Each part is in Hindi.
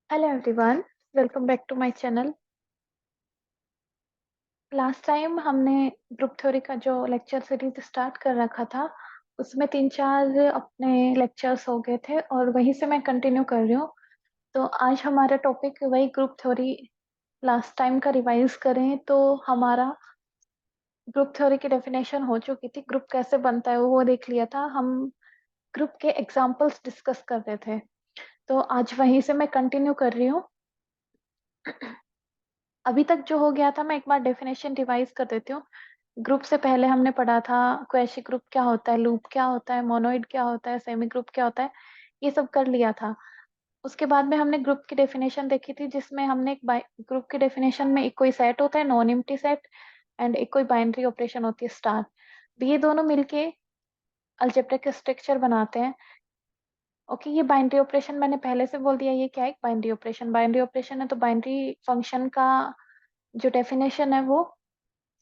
Hello everyone, welcome back to my channel. Last time हमने ग्रुप थ्योरी का जो लेक्चर सीरीज स्टार्ट कर रखा था, उसमें 3-4 अपने लेक्चर्स हो गए थे और वहीं से मैं कंटिन्यू कर रही हूँ। तो आज हमारा टॉपिक वही ग्रुप थ्योरी लास्ट टाइम का रिवाइज करें तो हमारा ग्रुप थ्योरी की डेफिनेशन हो चुकी थी। ग्रुप कैसे बनता है वो देख लिया था हम। ग्रुप के एग्जाम्पल्स डिस्कस कर रहे थे, तो आज वहीं से मैं कंटिन्यू कर रही हूँ। अभी तक जो हो गया था मैं एक बार डेफिनेशन रिवाइज कर देती हूँ। ग्रुप से पहले हमने पढ़ा था क्वेशी ग्रुप क्या होता है, लूप क्या होता है, मोनोइड क्या होता है, सेमी ग्रुप क्या होता है, ये सब कर लिया था। उसके बाद में हमने ग्रुप की डेफिनेशन देखी थी, जिसमें हमने एक ग्रुप की डेफिनेशन में एक कोई सेट होता है नॉन एम्प्टी सेट, एंड एक कोई बाइनरी ऑपरेशन होती है स्टार। तो ये दोनों मिलके अलजेब्रिक स्ट्रक्चर बनाते हैं। ओके, ये बाइनरी ऑपरेशन मैंने पहले से बोल दिया, ये क्या है, बाइनरी ऑपरेशन। बाइनरी ऑपरेशन है तो बाइनरी फंक्शन का जो डेफिनेशन है वो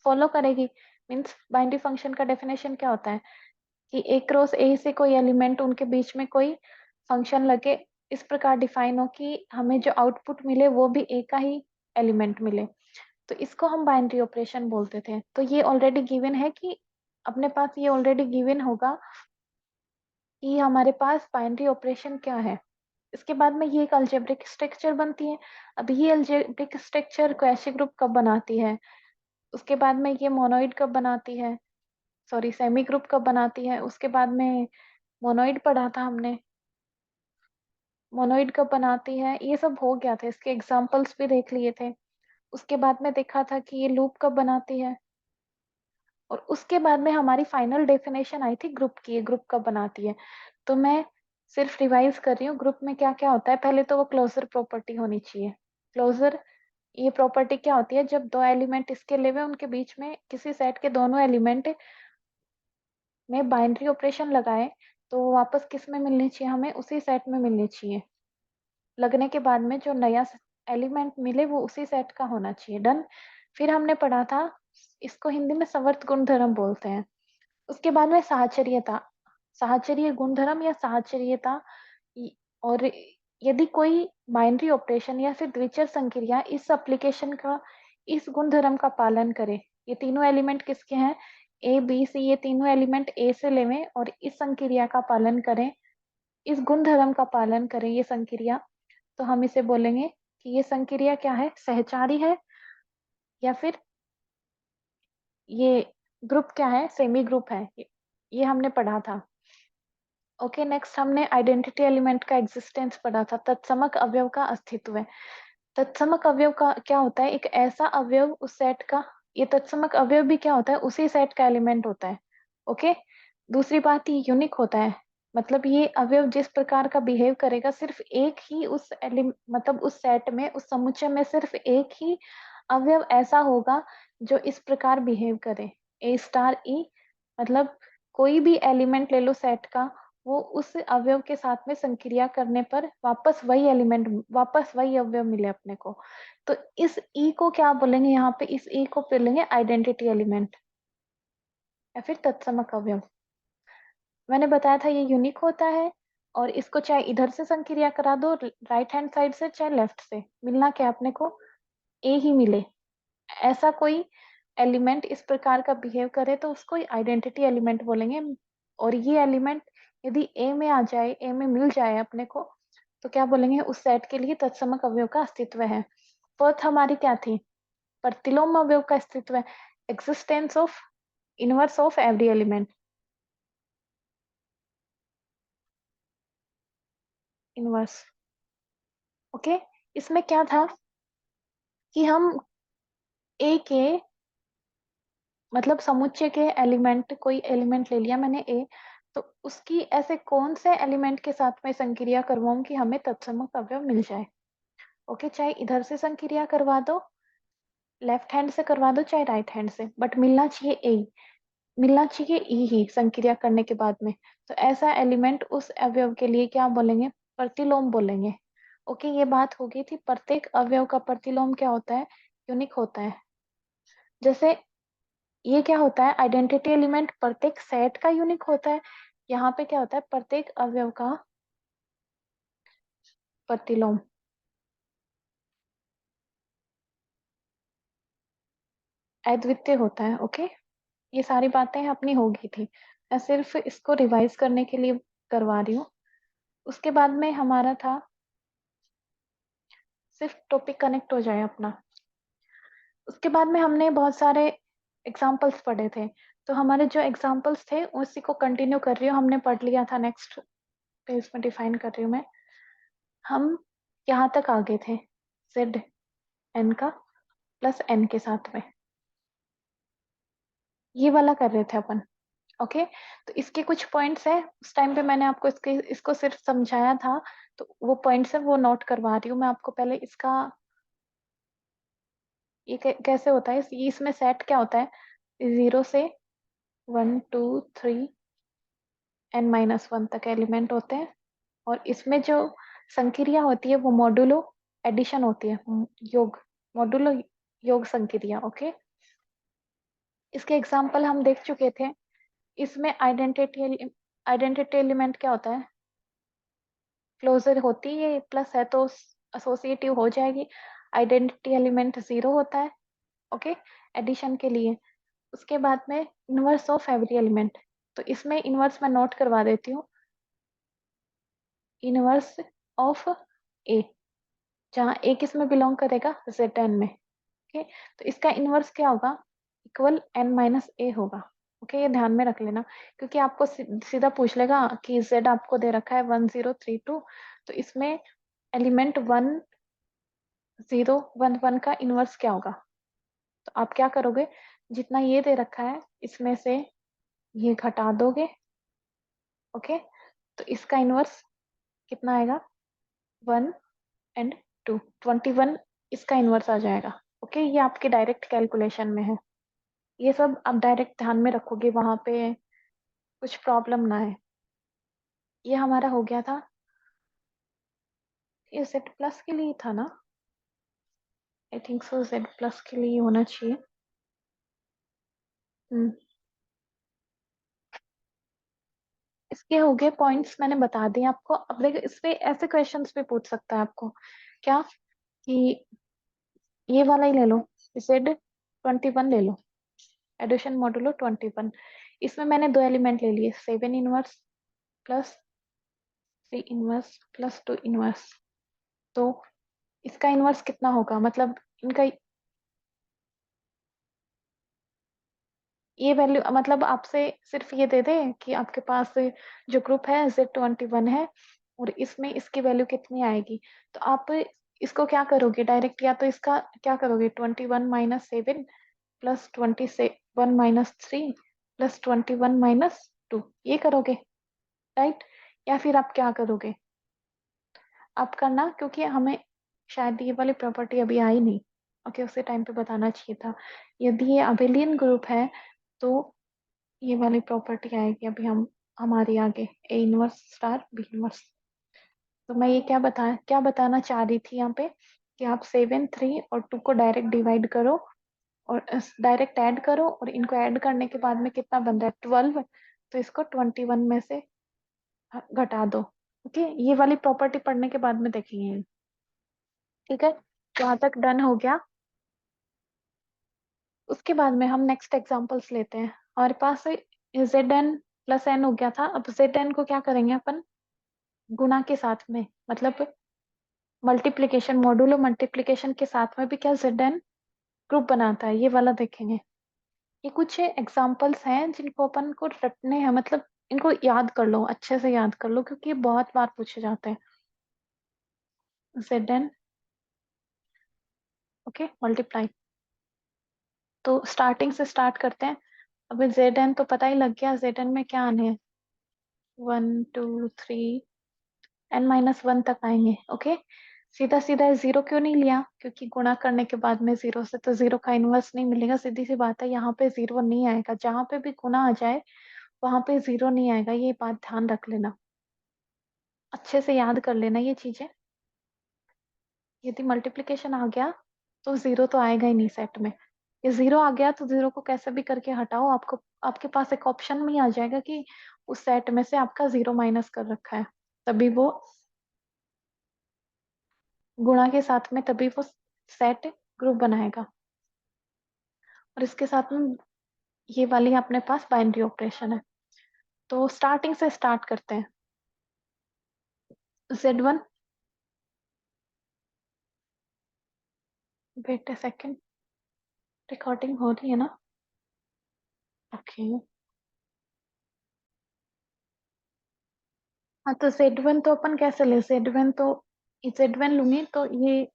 फॉलो करेगी। मीन्स बाइनरी फंक्शन का डेफिनेशन क्या होता है कि ए क्रॉस ए से कोई एलिमेंट उनके बीच में कोई फंक्शन लगे, इस प्रकार डिफाइन हो कि हमें जो आउटपुट मिले वो भी ए का ही एलिमेंट मिले। तो इसको हम बाइनरी ऑपरेशन बोलते थे। तो ये ऑलरेडी गिवन है कि अपने पास ये ऑलरेडी गिवन होगा कि हमारे पास बाइनरी ऑपरेशन क्या है। इसके बाद में ये एक अलजेब्रिक स्ट्रक्चर बनती है। अब ये अलजेब्रिक स्ट्रक्चर क्वेशी ग्रुप कब बनाती है, उसके बाद में ये मोनोइड कब बनाती है, सॉरी सेमी ग्रुप कब बनाती है, उसके बाद में मोनोइड पढ़ा था हमने, मोनोइड कब बनाती है, ये सब हो गया था। इसके एग्जांपल्स भी देख लिए थे। उसके बाद में देखा था कि ये लूप कब बनाती है, और उसके बाद में हमारी फाइनल डेफिनेशन आई थी ग्रुप की, ये ग्रुप कब बनाती है। तो मैं सिर्फ रिवाइज कर रही हूँ, ग्रुप में क्या क्या होता है। पहले तो वो क्लोजर प्रॉपर्टी होनी चाहिए। क्लोजर, ये प्रॉपर्टी क्या होती है, जब दो एलिमेंट इसके लिए हुए उनके बीच में किसी सेट के दोनों एलिमेंट में बाइनरी ऑपरेशन लगाए तो वो वापस किस में मिलनी चाहिए, हमें उसी सेट में मिलनी चाहिए। लगने के बाद में जो नया एलिमेंट मिले वो उसी सेट का होना चाहिए। डन। फिर हमने पढ़ा था, इसको हिंदी में सवर्त गुणधर्म बोलते हैं। उसके बाद में साहचर्यता, साहचर्य गुणधर्म या साहचर्यता। और यदि कोई बाइनरी ऑपरेशन या फिर द्विचर संक्रिया इस एप्लीकेशन का, इस गुणधर्म का पालन करे, ये तीनों एलिमेंट किसके हैं, ए बी सी, ये तीनों एलिमेंट ए से लेवें और इस संक्रिया का पालन करें, इस गुणधर्म का पालन करें ये संक्रिया, तो हम इसे बोलेंगे कि ये संक्रिया क्या है, सहचारी है, या फिर ये ग्रुप क्या है, सेमी ग्रुप है। ये हमने पढ़ा था। ओके, नेक्स्ट हमने आइडेंटिटी एलिमेंट का एग्जिस्टेंस पढ़ा था। तत्समक अवयव का अस्तित्व है। तत्समक अवयव का क्या होता है, एक ऐसा अवयव उस सेट का, ये तत्समक अवयव भी क्या होता है, उसी सेट का एलिमेंट होता है। ओके, दूसरी बात ये यूनिक होता है। मतलब ये अवयव जिस प्रकार का बिहेव करेगा, सिर्फ एक ही उस मतलब उस सेट में, उस समुच्चय में सिर्फ एक ही अवयव ऐसा होगा जो इस प्रकार बिहेव करे। ए स्टार ई, मतलब कोई भी एलिमेंट ले लो सेट का, वो उस अवयव के साथ में संक्रिया करने पर वापस वही एलिमेंट, वापस वही अवयव मिले अपने को। तो इस ई को क्या बोलेंगे, यहाँ पे इस ई को बोलेंगे आइडेंटिटी एलिमेंट या फिर तत्समक अवयव। मैंने बताया था ये यूनिक होता है, और इसको चाहे इधर से संक्रिया करा दो राइट हैंड साइड से, चाहे लेफ्ट से, मिलना क्या अपने को, ए ही मिले। ऐसा कोई एलिमेंट इस प्रकार का बिहेव करे तो उसको आइडेंटिटी एलिमेंट बोलेंगे। और ये एलिमेंट यदि ए में आ जाए, ए में मिल जाए अपने को, तो क्या बोलेंगे, उस सेट के लिए तत्समक अवयव का अस्तित्व है। फोर्थ हमारी क्या थी, प्रतिलोम अवयव का अस्तित्व है, existence of inverse of every element. Inverse, okay. इसमें क्या था कि हम ए के, मतलब समुच्चय के एलिमेंट, कोई एलिमेंट ले लिया मैंने ए, तो उसकी ऐसे कौन से एलिमेंट के साथ में संक्रिया करवाऊं कि हमें तत्समक अवयव मिल जाए। ओके, चाहे इधर से संक्रिया करवा दो, लेफ्ट हैंड से करवा दो, चाहे राइट हैंड से, बट मिलना चाहिए ए, मिलना चाहिए ई ही संक्रिया करने के बाद में। तो ऐसा एलिमेंट उस अवयव के लिए क्या बोलेंगे, प्रतिलोम बोलेंगे। ओके, ये बात हो गई थी। प्रत्येक अवयव का प्रतिलोम क्या होता है, यूनिक होता है। जैसे ये क्या होता है, आइडेंटिटी एलिमेंट प्रत्येक सेट का यूनिक होता है। यहाँ पे क्या होता है, प्रत्येक अवयव का प्रतिलोम। अद्वितीय होता है। ओके, ये सारी बातें अपनी हो गई थी, मैं सिर्फ इसको रिवाइज करने के लिए करवा रही हूँ। उसके बाद में हमारा था सिर्फ टॉपिक कनेक्ट हो जाए अपना। उसके बाद में हमने बहुत सारे एग्जाम्पल्स पढ़े थे, तो हमारे जो एग्जाम्पल्स थे उसी को कंटिन्यू कर रही हूँ। हमने पढ़ लिया था, नेक्स्ट पेज में डिफाइन कर रही हूँ मैं। हम यहाँ तक आ गए थे, जेड एन का प्लस एन के साथ में, ये वाला कर रहे थे अपन। ओके, तो इसके कुछ पॉइंट्स हैं, उस टाइम पे मैंने आपको इसको सिर्फ समझाया था, तो वो पॉइंट्स है वो नोट करवा रही हूँ मैं आपको। पहले इसका ये कैसे होता है, ये इसमें सेट क्या होता है, 0 से 1 2 3 n-1 तक एलिमेंट होते हैं, और इसमें जो संक्रिया होती है वो मॉडुलो एडिशन होती है, योग, मॉडुलो योग संक्रिया। ओके, इसके एग्जाम्पल हम देख चुके थे। इसमें आइडेंटिटी एलिमेंट क्या होता है, क्लोजर होती है, प्लस है तो एसोसिएटिव हो जाएगी। आइडेंटिटी एलिमेंट 0 होता है। ओके, एडिशन के लिए। उसके बाद में इनवर्स ऑफ एवरी एलिमेंट, तो इसमें इनवर्स मैं नोट करवा देती हूँ, इनवर्स ऑफ ए, जहाँ ए किस में बिलोंग करेगा, जेड एन में। ओके, तो इसका इनवर्स क्या होगा, इक्वल n-a होगा। ओके, ये ध्यान में रख लेना, क्योंकि आपको सीधा पूछ लेगा कि z आपको दे रखा है 1032, तो इसमें एलिमेंट 1011 का इनवर्स क्या होगा। तो आप क्या करोगे, जितना ये दे रखा है इसमें से ये घटा दोगे। ओके, तो इसका इनवर्स कितना आएगा, 1 और 2, 21 इसका इनवर्स आ जाएगा। ओके, ये आपके डायरेक्ट कैलकुलेशन में है, ये सब आप डायरेक्ट ध्यान में रखोगे, वहां पे कुछ प्रॉब्लम ना है। ये हमारा हो गया था, ये जेड प्लस के लिए था ना, I think so Z plus के लिए होना चाहिए। हम्म, इसके हो गए पॉइंट्स, मैंने बता दिए आपको। अब देखो, इस पे ऐसे क्वेश्चंस भी पूछ सकता है आपको, क्या कि ये वाला ही ले लो, Z21 ले लो, एडिशन मॉडुलो 21। इसमें मैंने दो एलिमेंट ले लिए, 7 inverse plus 3 inverse plus 2 inverse. तो इसका इनवर्स कितना होगा, मतलब इनका ये वैल्यू, मतलब आपसे सिर्फ ये दे दे कि आपके पास जो ग्रुप है Z21 है, और इसमें इसकी वैल्यू कितनी आएगी, तो आप इसको क्या करोगे डायरेक्ट, या तो इसका क्या करोगे, 21 - 7 प्लस 21 - 3 प्लस 21 - 2, ये करोगे, राइट। या फिर आप क्या करोगे, आप करना, क्योंकि हमें शायद ये वाली प्रॉपर्टी अभी आई नहीं। ओके, उसी टाइम पे बताना चाहिए था। यदि ये अबेलियन ग्रुप है तो ये वाली प्रॉपर्टी आएगी, अभी हम हमारी आगे, a inverse star b inverse. तो मैं ये क्या बताना चाह रही थी यहाँ पे, कि आप 7 3 और 2 को डायरेक्ट डिवाइड करो, और डायरेक्ट ऐड करो, और इनको ऐड करने के बाद में कितना बन रहा है, 12, तो इसको 21 में से घटा दो। ओके, ये वाली प्रॉपर्टी पढ़ने के बाद में देखेंगे। ठीक है, वहां तक डन हो गया। उसके बाद में हम नेक्स्ट एग्जांपल्स लेते हैं। हमारे पास Zn+n हो गया था, अब Zn को क्या करेंगे अपन, गुणा के साथ में, मतलब मल्टीप्लीकेशन, मॉडुलो मल्टीप्लीकेशन के साथ में भी क्या Zn ग्रुप बनाता है, ये वाला देखेंगे। ये कुछ एग्जांपल्स हैं जिनको अपन को रटने हैं, मतलब इनको याद कर लो, अच्छे से याद कर लो, क्योंकि ये बहुत बार पूछे जाते हैं। Zn, ओके, मल्टीप्लाई, तो स्टार्टिंग से स्टार्ट करते हैं। अभी Zn तो पता ही लग गया, Zn में क्या आने हैं, 1 2 3 n-1 तक आएंगे। ओके, सीधा सीधा 0 क्यों नहीं लिया, क्योंकि गुणा करने के बाद में 0 से तो 0 का इनवर्स नहीं मिलेगा, सीधी सी बात है, यहाँ पे 0 नहीं आएगा, जहाँ पे भी गुणा आ जाए वहां पे 0 नहीं आएगा, ये बात ध्यान रख लेना, अच्छे से याद कर लेना ये चीजें। यदि मल्टीप्लिकेशन आ गया तो 0 तो आएगा ही नहीं सेट में, ये 0 आ गया तो 0 को कैसे भी करके हटाओ, आपको आपके पास एक ऑप्शन में ही आ जाएगा कि उस सेट में से आपका 0 माइनस कर रखा है, तभी वो गुणा के साथ में, तभी वो सेट ग्रुप बनाएगा। और इसके साथ में ये वाली अपने पास बाइनरी ऑपरेशन है। तो स्टार्टिंग से स्टार्ट करते हैं। Z1, wait a second, recording हो रही है ना? ओके। हाँ, तो Z1 तो अपन कैसे ले, Z1 लूंगी तो ये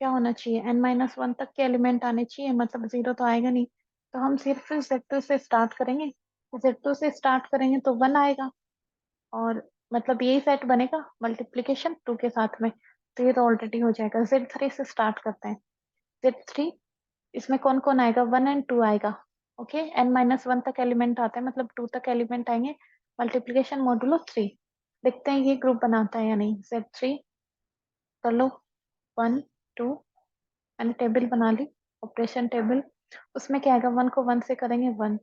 क्या होना चाहिए, n-1 तक के एलिमेंट आने चाहिए, मतलब जीरो तो आएगा नहीं। तो हम सिर्फ Z2 से स्टार्ट करेंगे। Z2 से स्टार्ट करेंगे तो 1 आएगा, और मतलब यही सेट बनेगा मल्टीप्लीकेशन 2 के साथ में। तो ये तो ऑलरेडी हो जाएगा। Z3 से स्टार्ट करते हैं। Z3, इसमें कौन कौन आएगा, 1 एंड 2 आएगा। ओके, n-1 तक एलिमेंट आते हैं, मतलब 2 तक एलिमेंट आएंगे। Multiplication modulo 3। देखते हैं ये ग्रुप बनाता है या नहीं। Z3 कर लो, 1 2, मैंने टेबल बना ली, ऑपरेशन टेबल। उसमें क्या आएगा, 1 को 1 से करेंगे 1,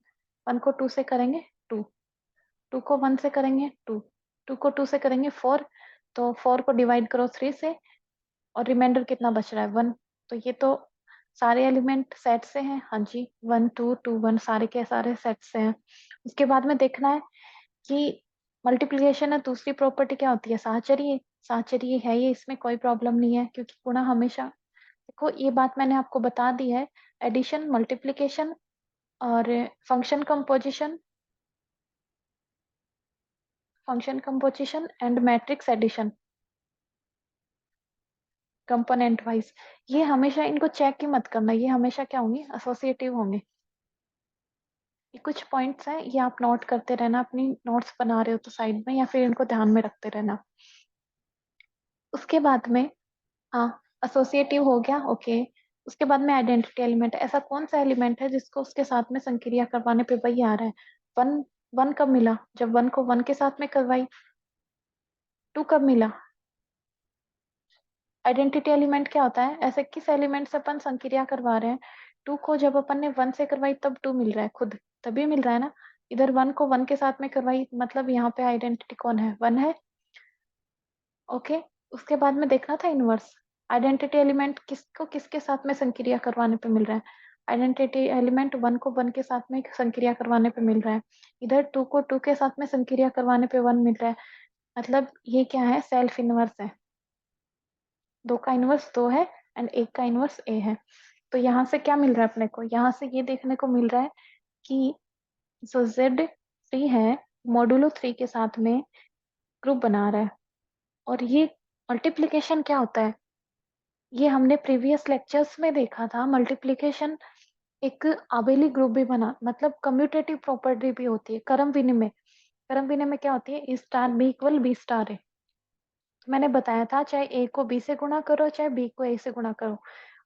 1 को 2 से करेंगे 2, 2 को 1 से करेंगे 2, 2 को 2 से करेंगे 4। तो 4 को डिवाइड करो 3 से, और रिमाइंडर कितना बच रहा है, 1। तो ये तो सारे एलिमेंट सेट से हैं, हाँ जी, 1 2 2 1 सारे के सारे सेट से हैं। उसके बाद में देखना है कि मल्टीप्लिकेशन है, दूसरी प्रॉपर्टी क्या होती है, साहचर्य। साहचर्य है ये, इसमें कोई प्रॉब्लम नहीं है, क्योंकि गुणा हमेशा, देखो ये बात मैंने आपको बता दी है। एडिशन, मल्टीप्लिकेशन और function composition and matrix addition component wise, ये हमेशा इनको चेक ही मत करना, ये हमेशा क्या होंगे, एसोसिएटिव होंगे। ये कुछ पॉइंट्स हैं, ये आप नोट करते रहना, अपनी नोट्स बना रहे हो तो साइड में, या फिर इनको ध्यान में रखते रहना। उसके बाद में, हाँ, एसोसिएटिव हो गया, ओके। उसके बाद में आइडेंटिटी एलिमेंट, ऐसा कौन सा एलिमेंट है जिसको उसके साथ में संक्रिया करवाने पे वही आ रहा है। 1, 1 कब मिला, जब 1 को 1 के साथ में करवाई। 2 कब मिला, आइडेंटिटी एलिमेंट क्या होता है, ऐसे किस एलिमेंट से अपन संक्रिया करवा रहे हैं। 2 को जब अपन ने 1 से करवाई तब 2 मिल रहा है, खुद तभी मिल रहा है ना। इधर 1 को 1 के साथ में करवाई, मतलब यहाँ पे आइडेंटिटी कौन है, 1 है। ओके। उसके बाद में देखना था इनवर्स, आइडेंटिटी एलिमेंट किसको किसके साथ में संक्रिया करवाने पे मिल रहा है। आइडेंटिटी एलिमेंट 1 को 1 के साथ में संक्रिया करवाने पे मिल रहा है। इधर 2 को 2 के साथ में संक्रिया करवाने पे 1 मिल रहा है। मतलब ये क्या है, सेल्फ इनवर्स है। 2 का इनवर्स 2 है, एंड 1 का इनवर्स ए है। तो यहाँ से क्या मिल रहा है अपने को, यहाँ से ये देखने को मिल रहा है कि जो Z3 है, मॉडुलो 3 के साथ में ग्रुप बना रहा है। और ये मल्टीप्लिकेशन क्या होता है, ये हमने प्रीवियस लेक्चर्स में देखा था। मल्टीप्लिकेशन एक आबेली ग्रुप भी बना, मतलब कम्यूटेटिव प्रॉपर्टी भी होती है, क्रम विनिमय। क्रम विनिमय क्या होती है, a star b equal b star है। तो मैंने बताया था, चाहे ए को बी से गुणा करो, चाहे बी को ए से गुणा करो,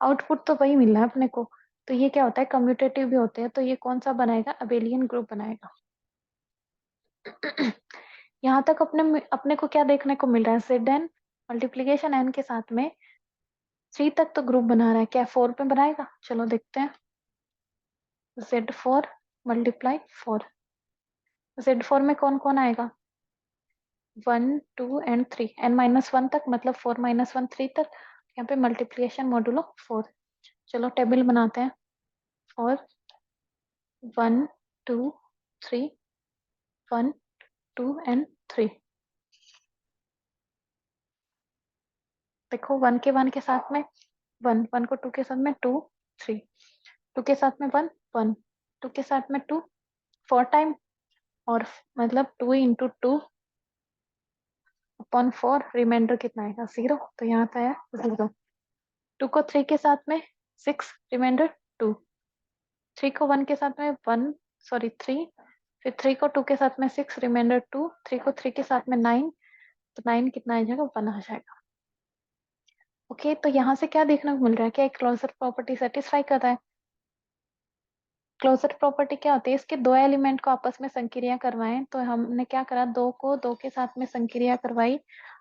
आउटपुट तो वही मिलना है अपने को। तो ये क्या होता है, कम्यूटेटिव भी होते हैं। तो ये कौन सा बनाएगा, अबेलियन ग्रुप बनाएगा। यहाँ तक अपने अपने को क्या देखने को मिल रहा है, जेड एन मल्टीप्लीकेशन एन के साथ में 3 तक तो ग्रुप बना रहा है, क्या 4 पे बनाएगा, चलो देखते हैं। Z4 मल्टीप्लाई 4, Z4 में कौन कौन आएगा, 1 2 एंड 3, n-1 तक, मतलब 4 - 1 3 तक। यहाँ पे मल्टीप्लिकेशन मॉडुलो 4। चलो टेबल बनाते हैं। 4 1 2 3, 1 2 एंड 3। देखो 1 के 1 के साथ में 1, 1 को 2 के साथ में 2 3, 2 के साथ में 1 1, 2 के साथ में 2 4 टाइम, और मतलब 2 इंटू 2 अपॉन 4, रिमाइंडर कितना आएगा, 0। तो यहाँ पे है 0। 2 को 3 के साथ में 6, रिमाइंडर 2। 3 को 1 के साथ में 1, सॉरी 3, फिर 3 को 2 के साथ में 6, रिमाइंडर 2। 3 को 3 के साथ में 9, तो 9 कितना आ जाएगा, 1 आ जाएगा। ओके, तो यहाँ से क्या देखने को मिल रहा है, क्या क्लोजर प्रॉपर्टी सेटिस्फाई कर रहा है। क्लोजर प्रॉपर्टी क्या होती है, इसके दो एलिमेंट को आपस में संक्रिया करवाएं। तो हमने क्या करा, 2 को 2 के साथ में संक्रिया करवाई,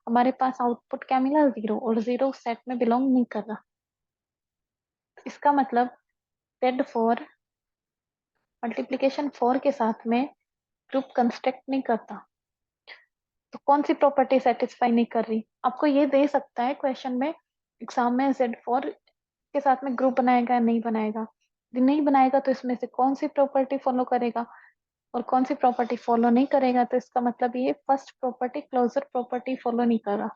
हमारे पास आउटपुट क्या मिला, 0, और 0 सेट में बिलोंग नहीं कर रहा। इसका मतलब Z4 मल्टीप्लीकेशन 4 के साथ में ग्रुप कंस्ट्रक्ट नहीं करता। तो कौन सी प्रॉपर्टी सेटिस्फाई नहीं कर रही, आपको ये दे सकता है क्वेश्चन में, एग्जाम में, Z4 के साथ में ग्रुप बनाएगा या नहीं बनाएगा। यदि नहीं बनाएगा तो इसमें से कौन सी प्रॉपर्टी फॉलो करेगा और कौन सी प्रॉपर्टी फॉलो नहीं करेगा, तो इसका मतलब ये first property closure property follow नहीं कर रहा।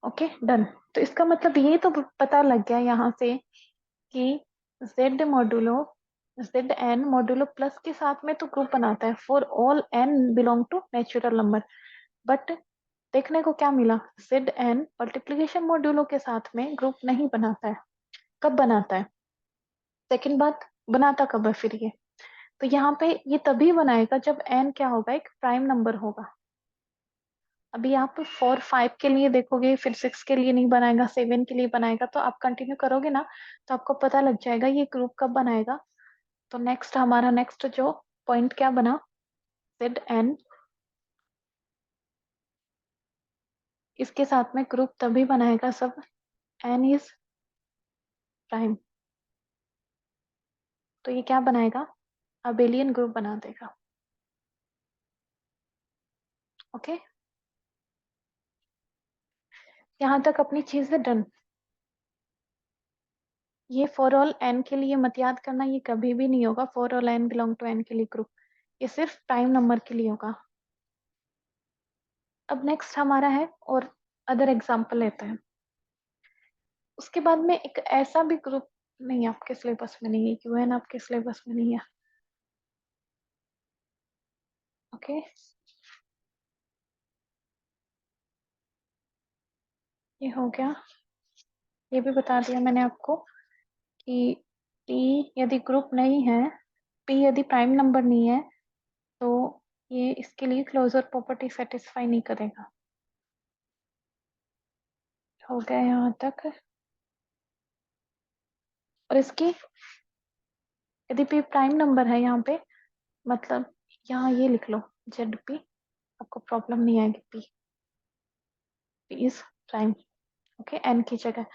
Okay done. तो इसका मतलब ये तो पता लग गया यहाँ से कि z modulo zn modulo plus के साथ में तो ग्रुप बनाता है for all n belong to natural number. But देखने को क्या मिला, zn मल्टीप्लिकेशन मॉड्यूलो के साथ में ग्रुप नहीं बनाता है। कब बनाता है? सेकंड बात, बनाता कब है फिर ये? तो यहाँ पे ये तभी बनाएगा जब n क्या होगा, एक प्राइम नंबर होगा। अभी आप 4 5 के लिए देखोगे, फिर 6 के लिए नहीं बनाएगा, 7 के लिए बनाएगा, तो आप कंटिन्यू करोगे ना तो आपको पता लग जाएगा ये ग्रुप कब बनाएगा। तो नेक्स्ट हमारा नेक्स्ट जो पॉइंट क्या बना, जेड एन इसके साथ में ग्रुप तभी बनाएगा सब एन इज प्राइम। तो ये क्या बनाएगा, अबेलियन ग्रुप बना देगा। ओके, यहाँ तक अपनी चीजें डन। ये फॉर ऑल एन के लिए मत याद करना, ये कभी भी नहीं होगा for all n belong to n के लिए ग्रुप, ये सिर्फ प्राइम नंबर के लिए होगा। अब नेक्स्ट हमारा है और अदर एग्जाम्पल लेते हैं। उसके बाद में एक ऐसा भी ग्रुप, नहीं आपके सिलेबस में नहीं है, यूएन आपके सिलेबस में नहीं है। ओके, ये हो गया। ये भी बता दिया मैंने आपको कि टी यदि ग्रुप नहीं है, पी यदि प्राइम नंबर नहीं है, तो ये इसके लिए क्लोजर प्रॉपर्टी सेटिस्फाई नहीं करेगा। हो गया यहाँ तक। और इसकी यदि पी प्राइम नंबर है यहाँ पे, मतलब यहाँ ये लिख लो जेड पी, आपको प्रॉब्लम नहीं आएगी। P p is prime, okay, n की जगह।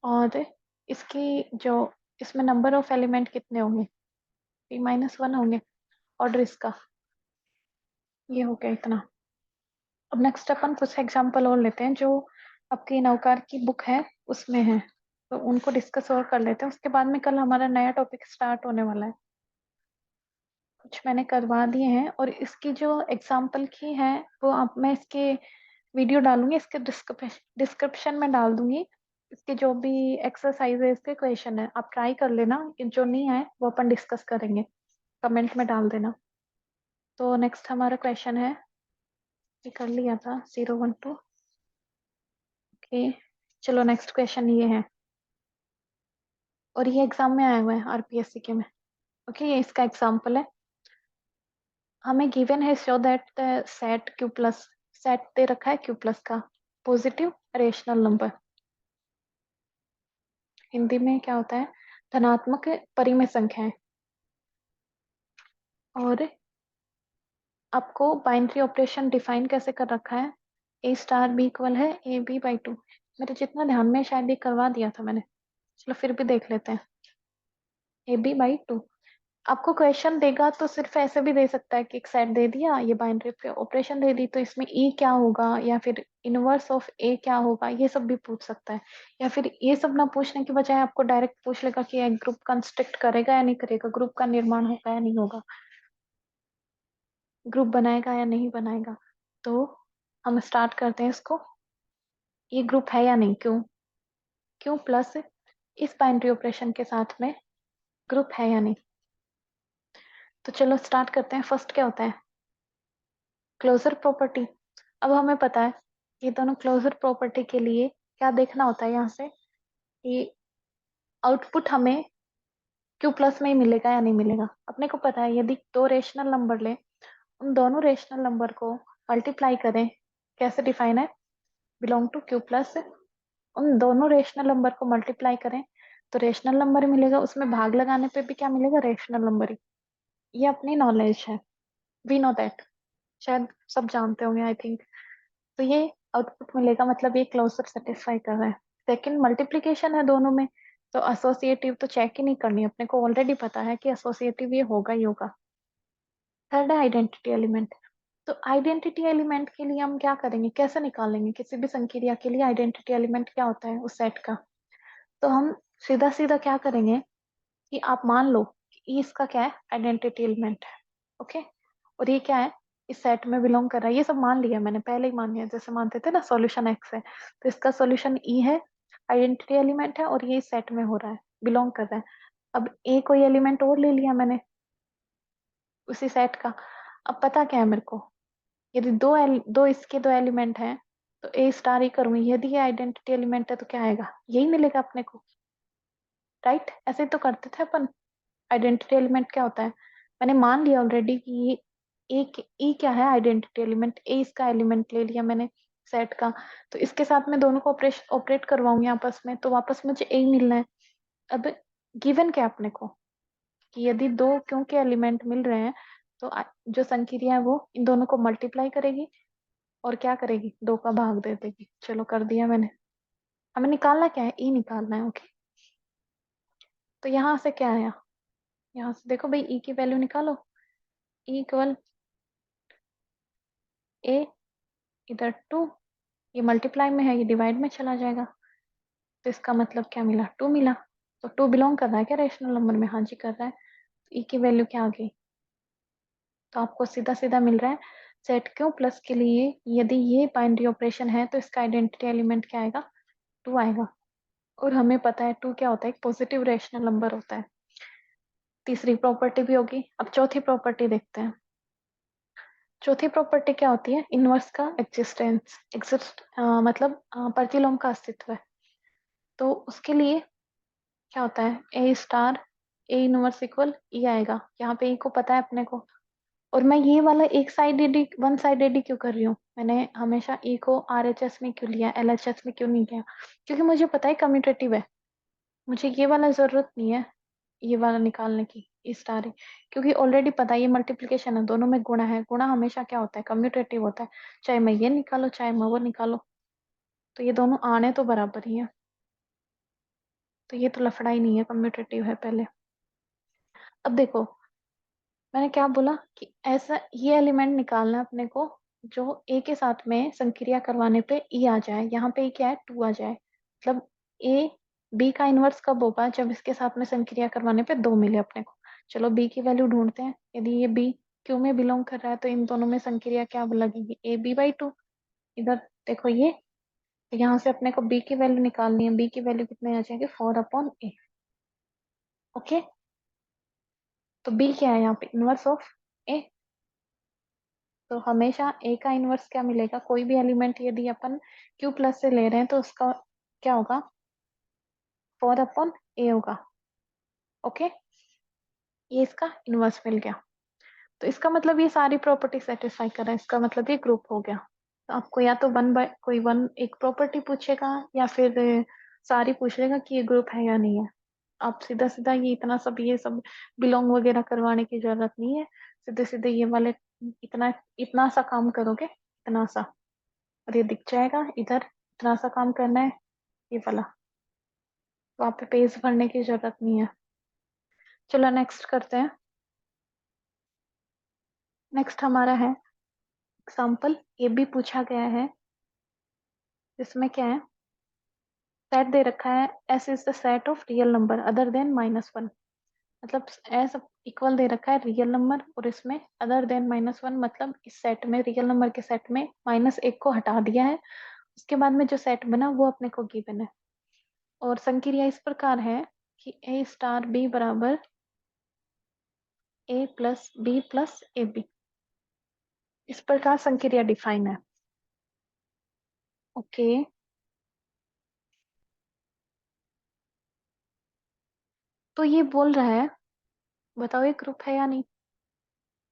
और इसकी जो इसमें नंबर ऑफ एलिमेंट कितने होंगे, p-1 होंगे। ऑर्डर इसका ये हो गया इतना। अब नेक्स्ट अपन कुछ एग्जांपल और लेते हैं जो आपकी नौकार की बुक है उसमें है, तो उनको डिस्कस और कर लेते हैं। उसके बाद में कल हमारा नया टॉपिक स्टार्ट होने वाला है। कुछ मैंने करवा दिए हैं और इसकी जो एग्जाम्पल की है वो आप, मैं इसके वीडियो डालूंगी, इसके डिस्क्रिप्शन में डाल दूंगी। इसके जो भी एक्सरसाइज है, इसके क्वेश्चन है, आप ट्राई कर लेना। जो नहीं है वो अपन डिस्कस करेंगे, कमेंट में डाल देना। तो नेक्स्ट हमारा क्वेश्चन है, ये कर लिया था 0 1 2। ओके, चलो नेक्स्ट क्वेश्चन ये है और ये एग्जाम में आया हुआ है आरपीएससी के में। ओके, ये इसका एग्जाम्पल है। हमें गिवन है show that set Q plus, set दे रखा है क्यू प्लस का पॉजिटिव रेशनल नंबर। हिंदी में क्या होता है, धनात्मक परिमेय संख्याएं। और आपको बाइनरी ऑपरेशन डिफाइन कैसे कर रखा है, ए स्टार बी इक्वल है AB/2। मेरे जितना ध्यान में शायद ये करवा दिया था मैंने, चलो फिर भी देख लेते हैं। AB/2 आपको क्वेश्चन देगा तो सिर्फ ऐसे भी दे सकता है कि एक सेट दे दिया, ये बाइनरी ऑपरेशन दे दी, तो इसमें ई क्या होगा या फिर इनवर्स ऑफ ए क्या होगा, ये सब भी पूछ सकता है। या फिर ये सब ना पूछने की बजाय आपको डायरेक्ट पूछ लेगा कि एक ग्रुप कंस्ट्रक्ट करेगा या नहीं करेगा, ग्रुप का निर्माण होगा या नहीं होगा, ग्रुप बनाएगा या नहीं बनाएगा। तो हम स्टार्ट करते हैं इसको। ये ग्रुप है या नहीं, क्यों, क्यों प्लस इस बाइनरी ऑपरेशन के साथ में ग्रुप है या नहीं। तो चलो स्टार्ट करते हैं। फर्स्ट क्या होता है, क्लोजर प्रॉपर्टी। अब हमें पता है ये दोनों क्लोजर प्रॉपर्टी के लिए क्या देखना होता है, यहाँ से कि आउटपुट हमें क्यू प्लस में ही मिलेगा या नहीं मिलेगा। अपने को पता है यदि दो रेशनल नंबर ले, उन दोनों रेशनल नंबर को मल्टीप्लाई करें, कैसे डिफाइन है, बिलोंग टू क्यू प्लस। उन दोनों रेशनल नंबर को मल्टीप्लाई करें तो रेशनल नंबर मिलेगा, उसमें भाग लगाने पे भी क्या मिलेगा, रेशनल नंबर ही। ये अपनी नॉलेज है, वी नो दैट, शायद सब जानते होंगे आई थिंक। तो ये आउटपुट मिलेगा, मतलब ये क्लोजर सेटिस्फाई कर रहा है। सेकंड मल्टीप्लिकेशन है दोनों में, तो एसोसिएटिव तो चेक ही नहीं करनी, अपने को ऑलरेडी पता है कि एसोसिएटिव ये होगा ही होगा। थर्ड है आइडेंटिटी एलिमेंट। तो आइडेंटिटी एलिमेंट के लिए हम क्या करेंगे, कैसे निकालेंगे, किसी भी संक्रिया के लिए आइडेंटिटी एलिमेंट क्या होता है उस सेट का। तो हम सीधा सीधा क्या करेंगे, कि आप मान लो कि ई इसका क्या है, आइडेंटिटी एलिमेंट है, ओके, और ये क्या है, इस सेट में बिलोंग कर रहा है। ये सब मान लिया मैंने, पहले ही मान लिया, जैसे मानते थे ना सॉल्यूशन एक्स है, तो इसका सॉल्यूशन ई है, आइडेंटिटी एलिमेंट है, और ये इस सेट में हो रहा है, बिलोंग कर रहा है। अब ए कोई एलिमेंट और ले लिया मैंने उसी सेट का। अब पता क्या है मेरे को, यदि दो इसके दो एलिमेंट हैं तो ए स्टार ही करूंगी, यदि ये आइडेंटिटी एलिमेंट है तो क्या आएगा, यही मिलेगा अपने को, राइट? ऐसे ही तो करते थे अपन। आइडेंटिटी एलिमेंट क्या होता है, मैंने मान लिया ऑलरेडी कि ये एक ई क्या है, आइडेंटिटी एलिमेंट, ए इसका एलिमेंट ले लिया मैंने सेट का, तो इसके साथ में दोनों को ऑपरेट करवाऊंगी आपस में, तो वापस मुझे ए ही मिलना है। अब गिवन क्या है अपने को, कि यदि दो क्यों के एलिमेंट मिल रहे हैं तो जो संक्रिया है वो इन दोनों को मल्टीप्लाई करेगी और क्या करेगी, दो का भाग दे देगी। चलो कर दिया मैंने। हमें निकालना क्या है, ई निकालना है, ओके। तो यहाँ से क्या आया, यहाँ से देखो भाई, ई की वैल्यू निकालो, ई इक्वल ए, इधर 2, ये मल्टीप्लाई में है, ये डिवाइड में चला जाएगा, तो इसका मतलब क्या मिला, 2 मिला। तो 2 बिलोंग कर रहा है क्या रेशनल नंबर में, हाँ जी कर रहा है। तो ई की वैल्यू क्या आ गई, तो आपको सीधा सीधा मिल रहा है, सेट क्यू प्लस के लिए यदि ये बाइनरी ऑपरेशन है तो इसका आइडेंटिटी एलिमेंट क्या आएगा, 2 आएगा। और हमें पता है 2 क्या होता है, एक पॉजिटिव रेशनल नंबर होता है। तीसरी प्रॉपर्टी भी होगी। अब चौथी प्रॉपर्टी देखते हैं। चौथी प्रॉपर्टी क्या होती है, इनवर्स का एग्जिस्टेंस, मतलब प्रतिलोम का अस्तित्व है। तो उसके लिए क्या होता है, a star A inverse equal ई आएगा, यहाँ पे ई को पता है अपने को। और मैं ये वाला एक साइडेड वन साइडेड क्यों कर रही हूँ, मैंने हमेशा ई को आरएचएस में क्यों लिया, एलएचएस में क्यों नहीं लिया, क्योंकि मुझे पता है कम्यूटेटिव है, मुझे ये वाला जरूरत नहीं है ये वाला निकालने की, इस स्टार, क्योंकि ऑलरेडी पता है ये मल्टीप्लिकेशन है, दोनों में गुणा है, गुणा हमेशा क्या होता है, कम्यूटेटिव होता है, चाहे मैं ये निकालो चाहे मैं वो निकालो, तो ये दोनों आने तो बराबर ही है, तो ये तो लफड़ा ही नहीं है, कम्यूटेटिव है पहले। अब देखो मैंने क्या बोला कि ऐसा ये एलिमेंट निकालना है अपने को जो ए के साथ में संक्रिया करवाने पे ई आ जाए, यहाँ पे क्या है 2 आ जाए, मतलब ए बी का इनवर्स कब होगा, जब इसके साथ में संक्रिया करवाने पे 2 मिले अपने को। चलो बी की वैल्यू ढूंढते हैं, यदि ये बी क्यू में बिलोंग कर रहा है तो इन दोनों में संक्रिया क्या लगेगी, ए बी बाई 2। इधर देखो ये, तो यहाँ से अपने को बी की वैल्यू निकालनी है, बी की वैल्यू कितने आ जाएंगे, 4/a, ओके। तो बी क्या है यहाँ पे, इनवर्स ऑफ ए, तो हमेशा ए का इनवर्स क्या मिलेगा, कोई भी एलिमेंट यदि अपन क्यू प्लस से ले रहे हैं तो उसका क्या होगा, 4/a होगा, ओके। ये इसका इनवर्स मिल गया, तो इसका मतलब ये सारी प्रॉपर्टी सेटिस्फाई कर रहा है, इसका मतलब ये ग्रुप हो गया। तो आपको या तो वन बाय कोई वन एक प्रॉपर्टी पूछेगा या फिर सारी पूछ लेगा कि ये ग्रुप है या नहीं है। आप सीधा सीधा ये सब बिलोंग वगैरह करवाने की जरूरत नहीं है, सीधे सीधे ये वाले इतना इतना सा काम करोगे, इतना सा, और ये दिख जाएगा इधर, इतना सा काम करना है ये वाला, तो आप पे पेज भरने की जरूरत नहीं है। चलो नेक्स्ट करते हैं। नेक्स्ट हमारा है एग्जाम्पल, ये भी पूछा गया है, इसमें क्या है, सेट दे रखा है S is the set of real number other than -1, मतलब एस इक्वल दे रखा है रियल नंबर और इसमें अदर देन -1, मतलब इस सेट में रियल नंबर के सेट में -1 को हटा दिया है, उसके बाद में जो सेट बना वो अपने को गिवन है। और संक्रिया इस प्रकार है कि ए स्टार बी बराबर a plus b plus a b, इस प्रकार संक्रिया डिफाइन है, ओके। तो ये बोल रहा है, बताओ ये ग्रुप है या नहीं,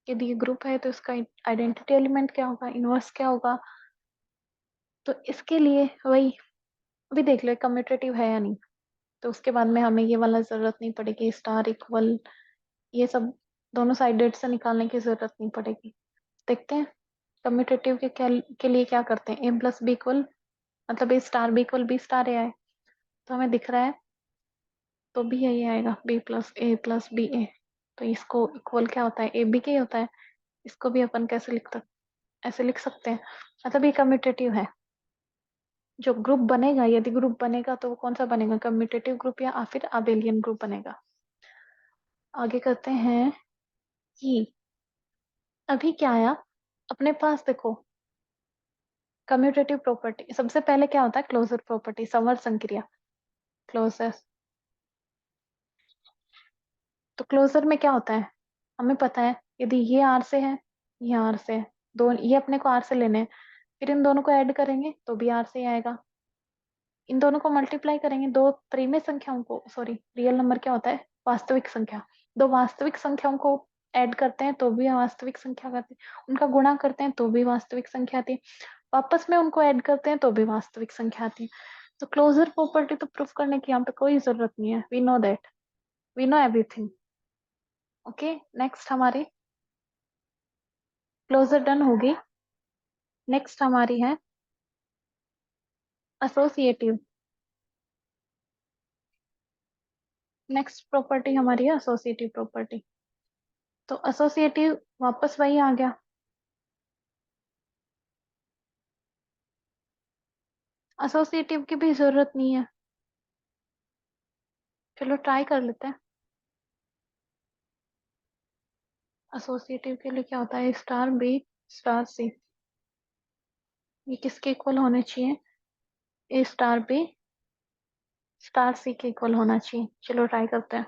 यदि ये ग्रुप है तो इसका आइडेंटिटी एलिमेंट क्या होगा, इनवर्स क्या होगा। तो इसके लिए वही अभी देख लो कम्यूटेटिव है या नहीं, तो उसके बाद में हमें ये वाला जरूरत नहीं पड़ेगी, स्टार इक्वल ये सब दोनों साइडेड से निकालने की जरूरत नहीं पड़ेगी। देखते हैं कम्यूटेटिव के लिए क्या करते हैं, ए प्लस बी इक्वल, मतलब a star b equal b star a आए, तो हमें दिख रहा है, तो भी यही आएगा प्लस बी ए, तो इसको इक्वल क्या होता है, ए बी के ही होता है, इसको भी अपन कैसे लिख सकते, ऐसे लिख सकते हैं, मतलब ये कम्यूटेटिव है। जो ग्रुप बनेगा, यदि ग्रुप बनेगा तो वो कौन सा बनेगा, कम्यूटेटिव ग्रुप या फिर अबेलियन ग्रुप बनेगा। आगे करते हैं कि अभी क्या आया अपने पास, देखो कम्यूटेटिव प्रॉपर्टी। सबसे पहले क्या होता है, क्लोजर प्रॉपर्टी, समवर्त संक्रिया, क्लोजर। तो क्लोजर में क्या होता है, हमें पता है यदि ये आर से है, ये आर से है, दो ये अपने को आर से लेने हैं, फिर इन दोनों को ऐड करेंगे तो भी आर से ही आएगा। इन दोनों को मल्टीप्लाई करेंगे, दो परिमेय संख्याओं को, सॉरी रियल नंबर क्या होता है, वास्तविक संख्या, दो वास्तविक संख्याओं को ऐड करते हैं तो भी वास्तविक संख्या आती है, उनका गुणा करते हैं तो भी वास्तविक संख्या आती है, वापस में उनको ऐड करते हैं तो भी वास्तविक संख्या आती है। तो क्लोजर प्रॉपर्टी तो प्रूफ करने की यहाँ पे कोई जरूरत नहीं है, we know that, we know everything. Okay, next हमारी क्लोजर डन होगी। नेक्स्ट हमारी है एसोसिएटिव। नेक्स्ट प्रॉपर्टी हमारी है एसोसिएटिव प्रॉपर्टी। तो एसोसिएटिव वापस वही आ गया, एसोसिएटिव की भी जरूरत नहीं है, चलो ट्राई कर लेते हैं। एसोसिएटिव के लिए क्या होता है, स्टार बी स्टार सी, ये किसके इक्वल होने चाहिए, ए स्टार बी स्टार सी के इक्वल होना चाहिए। चलो ट्राई करते हैं।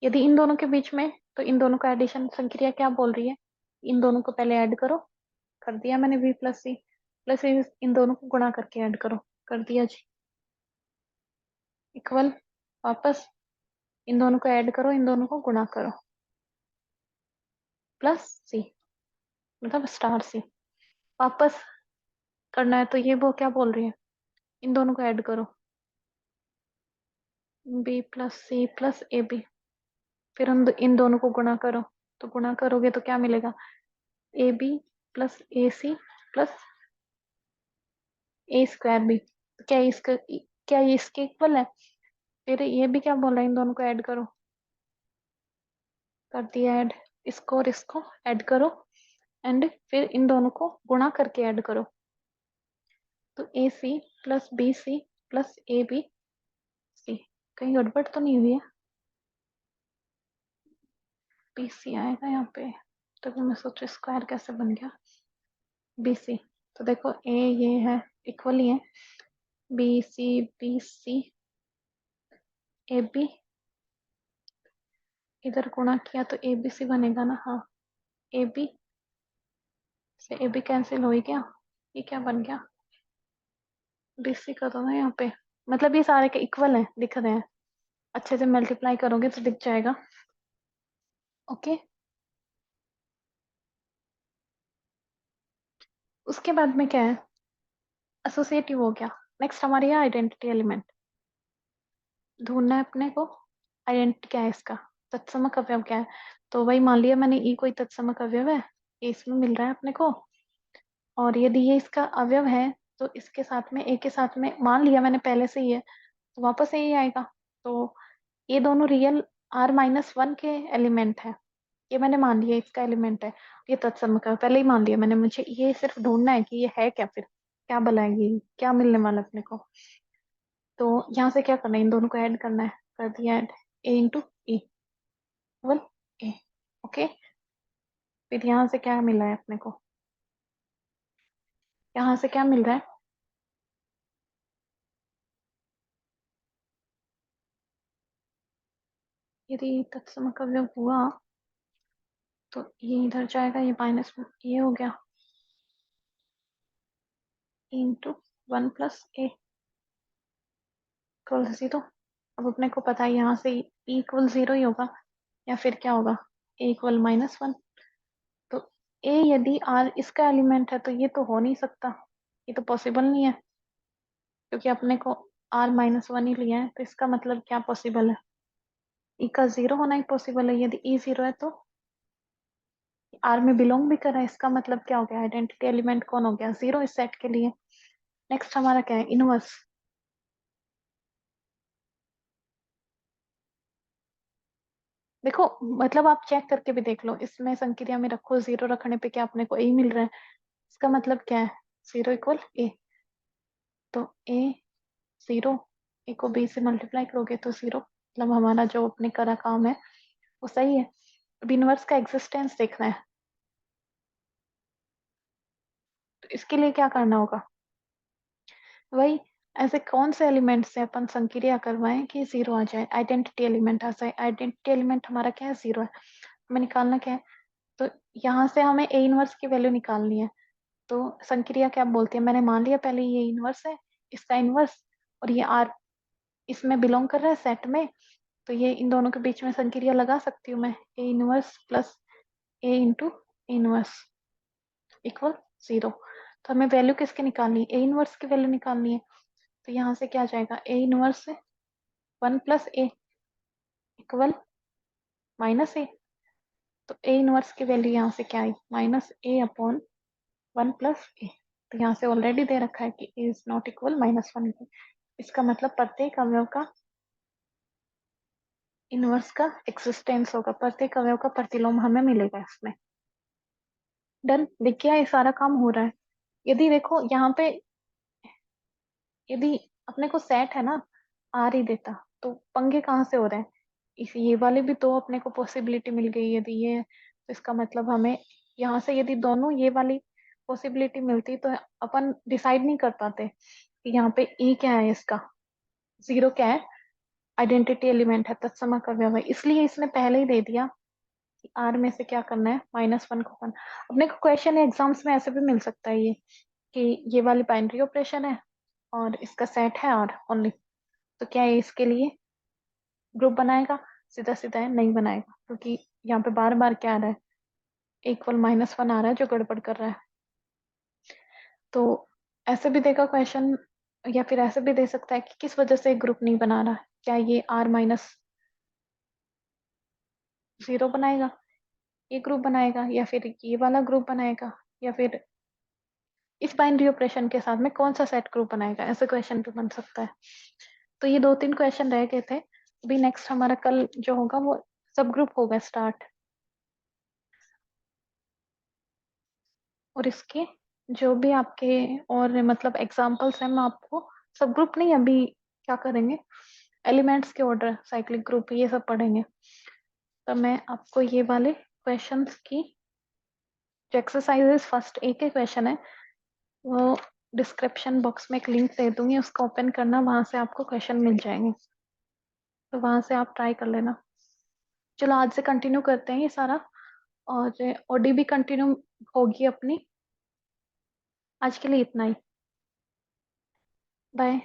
यदि इन दोनों के बीच में, तो इन दोनों का एडिशन संक्रिया क्या बोल रही है, इन दोनों को पहले ऐड करो, कर दिया मैंने, बी प्लस सी प्लस इन दोनों को गुणा करके ऐड करो, कर दिया जी, इक्वल, वापस इन दोनों को ऐड करो, इन दोनों को गुणा करो, प्लस सी मतलब स्टार सी, वापस करना है तो ये वो क्या बोल रही है, इन दोनों को ऐड करो, b plus c plus a b, फिर इन दोनों को गुणा करो, तो गुणा करोगे तो क्या मिलेगा, a b plus a c plus a square b. क्या इसका, क्या ये इसके इक्वल है, फिर ये भी क्या बोल रहा है, इन दोनों को ऐड करो, कर दिया ऐड, इसको और इसको ऐड करो, एंड फिर इन दोनों को गुणा करके ऐड करो, तो a c plus b c plus a b c, कहीं गड़बड़ तो नहीं हुई है, बी सी आएगा यहाँ पे, तो फिर मैं सोचू स्क्वायर कैसे बन गया, बी सी, तो देखो ए ये है, इक्वल ही है, बी सी ए बी, इधर गुणा किया तो ए बी सी बनेगा ना, हाँ, ए बी से ए बी कैंसिल हो ही गया, ये क्या बन गया, बी सी का दो ना यहाँ पे, मतलब ये सारे के इक्वल है, दिख रहे हैं, अच्छे से मल्टीप्लाई करोगे तो दिख जाएगा। ओके, उसके बाद में क्या है, एसोसिएटिव हो गया। नेक्स्ट हमारी है आइडेंटिटी एलिमेंट, ढूंढना है अपने को, आइडेंटिटी क्या है इसका, तत्समक अवयव क्या है, तो वही मान लिया मैंने, ई कोई तत्समक अवयव है, ये इसमें मिल रहा है अपने को, और यदि ये इसका अवयव है तो इसके साथ में, ए के साथ में मान लिया मैंने पहले से ही है, तो वापस यही आएगा, तो ये दोनों रियल R-1 के एलिमेंट है, ये मैंने मान लिया इसका एलिमेंट है, ये तत्समक है, पहले ही मान लिया मैंने, मुझे ये सिर्फ ढूंढना है कि ये है क्या, फिर क्या भला है, ये क्या मिलने वाला है अपने को, तो यहाँ से क्या करना है, इन दोनों को ऐड करना है, कर दिया ऐड, ए इंटू ई वन ए, ओके, फिर यहाँ से क्या मिला है अपने को, यहाँ से क्या मिल रहा है, यदि तत्समक अवयव हुआ तो ये इधर जाएगा, ये माइनस ये हो गया, इंटू वन प्लस ए इक्वल जीरो। अब अपने को पता है यहाँ से ई इक्वल जीरो ही होगा, या फिर क्या होगा, ए इक्वल -1, तो ए यदि आर इसका एलिमेंट है तो ये तो हो नहीं सकता, ये तो पॉसिबल नहीं है, क्योंकि अपने को R-1 ही लिया है, तो इसका मतलब क्या पॉसिबल है, ई का जीरो होना ही पॉसिबल है, यदि ई जीरो है तो आर में बिलोंग भी कर रहा है, इसका मतलब क्या हो गया, आइडेंटिटी एलिमेंट कौन हो गया, जीरो इस सेट के लिए। नेक्स्ट हमारा क्या है, इनवर्स। देखो मतलब आप चेक करके भी देख लो, इसमें संक्रिया में रखो, जीरो रखने पे क्या अपने को ए मिल रहा है, इसका मतलब क्या है, जीरो इक्वल ए, तो ए जीरो, ए को बी से मल्टीप्लाई करोगे तो जीरो, मतलब हमारा जो अपने करा काम है वो सही है। अब इनवर्स का एग्जिस्टेंस देखना है, तो इसके लिए क्या करना होगा? वही, ऐसे कौन से एलिमेंट से अपन संक्रिया करवाएं कि जीरो आ जाए, आइडेंटिटी एलिमेंट आ जाए। आइडेंटिटी एलिमेंट हमारा क्या है? जीरो है। हमें निकालना क्या है? तो यहाँ से हमें ए इनवर्स की वैल्यू निकालनी है। तो संक्रिया क्या बोलती है? मैंने मान लिया पहले ये इनवर्स है, इसका इनवर्स, और ये आर इसमें बिलोंग कर रहा है सेट में, तो ये इन दोनों के बीच में संक्रिया लगा सकती हूँ मैं, A inverse plus A into inverse equal zero. तो हमें वैल्यू किसकी निकालनी है? ए इनवर्स की वैल्यू निकालनी है। तो यहाँ से क्या आ जाएगा? ए इनवर्स से 1 + ए इक्वल -a। तो ए इनवर्स की वैल्यू यहाँ से क्या आई? -a/1 + a। तो यहाँ से ऑलरेडी दे रखा है कि a इज नॉट इक्वल -1। इसका मतलब प्रत्येक अवयव का इनवर्स का एक्सिस्टेंस होगा, प्रत्येक अवयव का प्रतिलोम हमें मिलेगा इसमें। डन, दिख गया? ये सारा काम हो रहा है। यदि देखो यहाँ पे, यदि अपने को सेट है ना, आर ही देता, तो पंगे कहाँ से हो रहे हैं? इस ये वाले भी तो अपने को पॉसिबिलिटी मिल गई यदि ये, तो इसका मतलब हमें यहाँ से यदि दोनों ये वाली पॉसिबिलिटी मिलती तो अपन डिसाइड नहीं कर पाते कि यहाँ पे ई क्या है, इसका जीरो क्या है, आइडेंटिटी एलिमेंट है, तत्सम का व्यवहार, इसलिए इसने पहले ही दे दिया कि आर में से क्या करना है, -1 को करना। अपने को क्वेश्चन एग्जाम्स में ऐसे भी मिल सकता है ये, कि ये वाली बाइनरी ऑपरेशन है और इसका सेट है आर ओनली, तो क्या ये इसके लिए ग्रुप बनाएगा? सीधा सीधा है, नहीं बनाएगा, क्योंकि यहाँ पे बार बार क्या आ रहा है, इक्वल -1 आ रहा है जो गड़बड़ कर रहा है। तो ऐसे भी देगा क्वेश्चन, या फिर ऐसे भी दे सकता है कि किस वजह से ग्रुप नहीं बना रहा, क्या ये R-0 बनाएगा, ये ग्रुप बनाएगा, या फिर ये वाला ग्रुप बनाएगा, या फिर इस बाइनरी ऑपरेशन के साथ में कौन सा सेट ग्रुप बनाएगा, ऐसे क्वेश्चन भी बन सकता है। तो ये 2-3 क्वेश्चन रह गए थे। अभी नेक्स्ट हमारा कल जो होगा वो सब ग्रुप होगा स्टार्ट, और इसके जो भी आपके और मतलब एग्जांपल्स हैं, मैं आपको सब ग्रुप नहीं, अभी क्या करेंगे, एलिमेंट्स के ऑर्डर, साइक्लिक ग्रुप, ये सब पढ़ेंगे। तो मैं आपको ये वाले क्वेश्चंस की जो एक्सरसाइजेस फर्स्ट एक ही क्वेश्चन है, वो डिस्क्रिप्शन बॉक्स में एक लिंक दे दूंगी, उसको ओपन करना, वहां से आपको क्वेश्चन मिल जाएंगे, तो वहां से आप ट्राई कर लेना। चलो आज से कंटिन्यू करते हैं ये सारा, और ओडी भी कंटिन्यू होगी अपनी। आज के लिए इतना ही, बाय।